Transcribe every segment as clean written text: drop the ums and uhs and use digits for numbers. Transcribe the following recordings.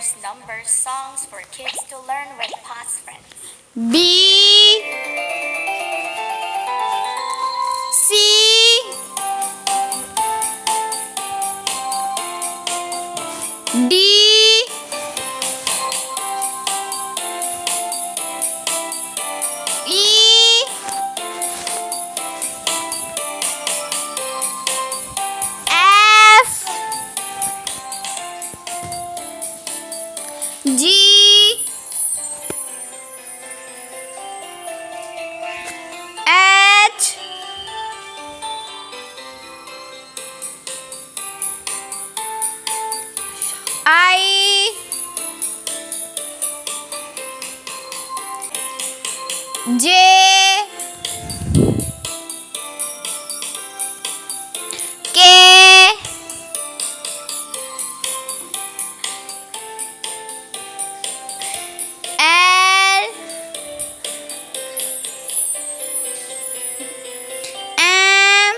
letters, numbers, songs for kids to learn with past friends. B C D E F G H I J K L M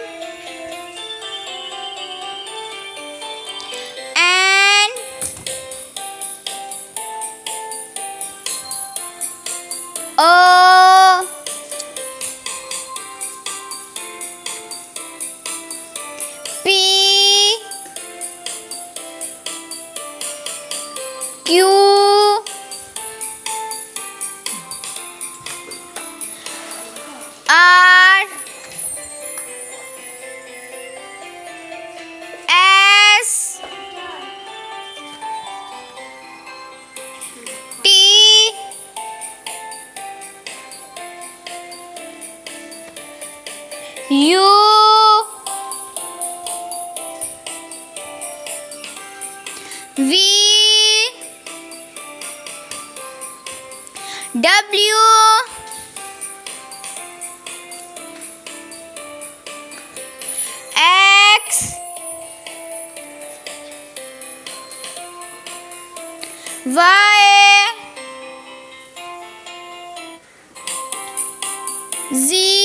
N O P Q R S T U V W X Y Z